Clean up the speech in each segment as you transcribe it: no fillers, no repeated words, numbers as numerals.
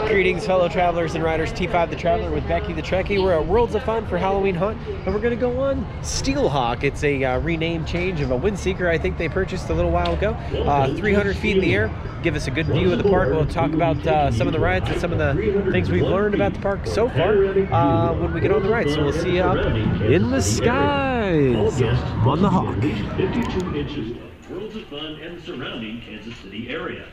Greetings, fellow travelers and riders. T5 the Traveler with Becky the Trekkie. We're at Worlds of Fun for Halloween Hunt, and we're going to go on SteelHawk. It's a rename change of a Windseeker I think they purchased a little while ago. 300 feet in the air. Give us a good view of the park. We'll talk about some of the rides and some of the things we've learned about the park so far when we get on the ride. So we'll see you up in the skies on the Hawk. 52 inches of Worlds of Fun and the surrounding Kansas City area.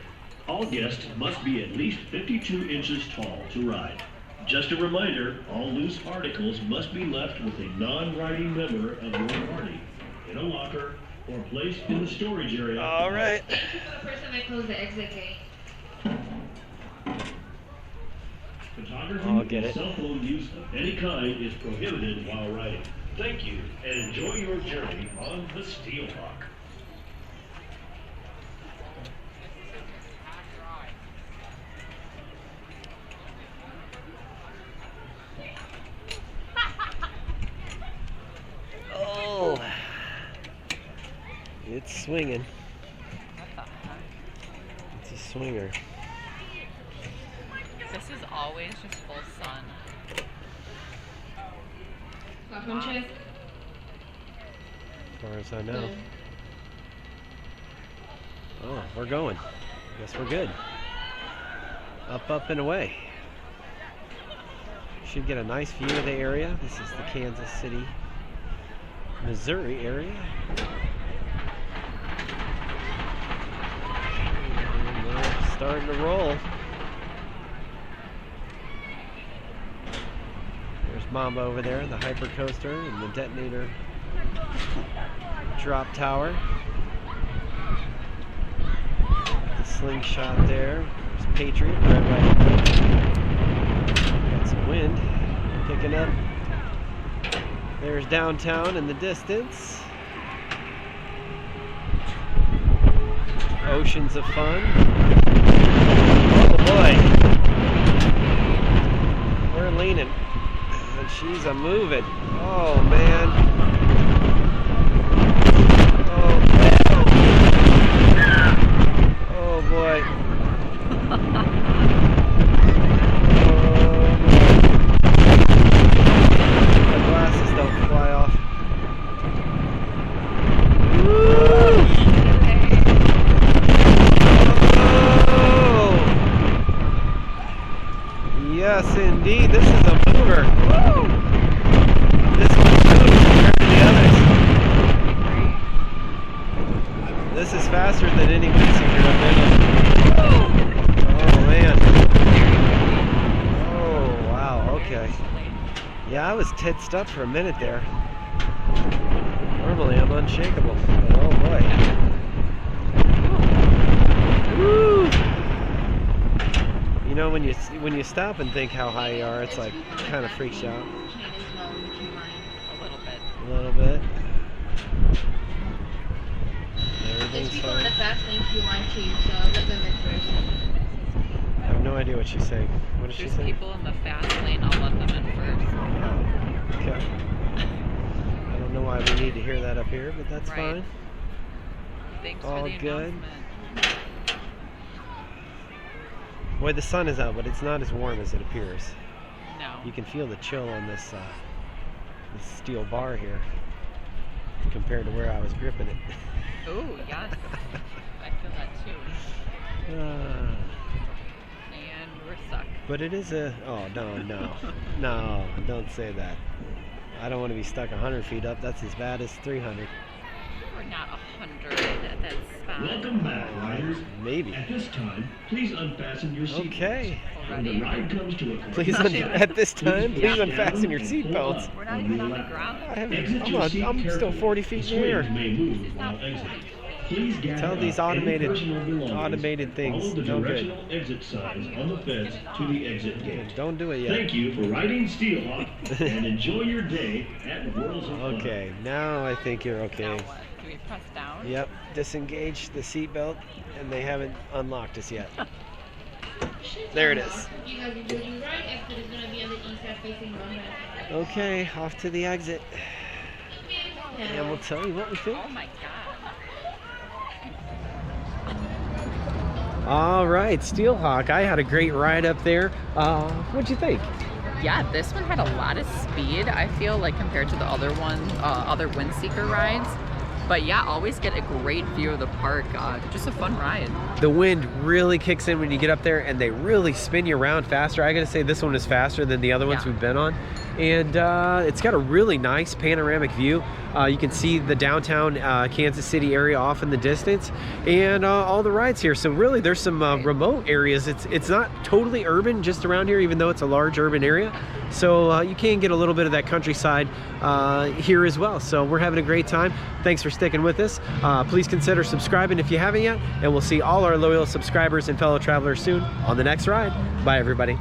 All guests must be at least 52 inches tall to ride. Just a reminder, all loose articles must be left with a non-riding member of your party in a locker or placed in the storage area. All right. Thank you for the person that closed the exit gate. Photography I'll get and it. cell phone use of any kind is prohibited while riding. Thank you, and enjoy your journey on the SteelHawk. Oh, it's swinging. It's a swinger. This is always just full sun. Welcome check. As far as I know. Oh, we're going. Guess we're good. Up, up, and away. Should get a nice view of the area. This is the Kansas City, Missouri area. And they're starting to roll. There's Mamba over there, the hyper coaster, and the detonator drop tower. The slingshot there. There's Patriot right by. Got some wind picking up. There's downtown in the distance. Oceans of fun. Oh boy. We're leaning. And she's a moving. Oh man. Oh boy. My glasses don't fly off. Oh. Yes, indeed. This is a mover. Woo. This one's moving compared to the others. This is faster than any Windseeker I've been on. Oh man. Oh wow, okay. Yeah, I was tensed up for a minute there. Normally I'm unshakable. But oh boy. Woo! You know, when you stop and think how high you are, it's like kind of freaks you out. A little bit. There's people in the fast lane queue line too, so let them in first. I have no idea what she's saying. What is she There's saying? people in the fast lane, I'll let them in first. Okay. I don't know why we need to hear that up here, but that's Right. fine. Thanks All for the good. announcement. Boy, the sun is out, but it's not as warm as it appears. No. You can feel the chill on this steel bar here compared to where I was gripping it. Oh, yes. I feel that too. And we're stuck. But it is a... Oh, no, don't say that. I don't want to be stuck 100 feet up. That's as bad as 300. We're not 100 at that spot. Welcome back, riders. Maybe. At this time, please unfasten your seatbelts. Okay. When the ride comes to a Please, at this time, please unfasten your seatbelts. We're not even on the ground. I'm still 40 feet in the air. May move while exiting. Please gather Tell these up any personal belongings. automated things. Follow the No good. directional exit signs on the fence to the exit gate. Don't do it yet. Thank you for riding SteelHawk and enjoy your day at Worlds of Fun. Okay, now I think you're okay. Now what? Do we press down? Yep, disengage the seatbelt, and they haven't unlocked us yet. There it is. You guys are doing right. Exit is going to be on the east side facing London. Okay, off to the exit. And we'll tell you what we think. Oh my god. All right, SteelHawk. I had a great ride up there. What'd you think? Yeah, this one had a lot of speed, I feel, like compared to the other other Windseeker rides. But yeah, always get a great view of the park. Just a fun ride. The wind really kicks in when you get up there, and they really spin you around faster. I gotta say, this one is faster than the other ones we've been on. And it's got a really nice panoramic view. You can see the downtown Kansas City area off in the distance, and all the rides here. So really, there's some remote areas. It's not totally urban just around here, even though it's a large urban area. So you can get a little bit of that countryside here as well. So we're having a great time. Thanks for sticking with us. Please consider subscribing if you haven't yet, and we'll see all our loyal subscribers and fellow travelers soon on the next ride. Bye, everybody.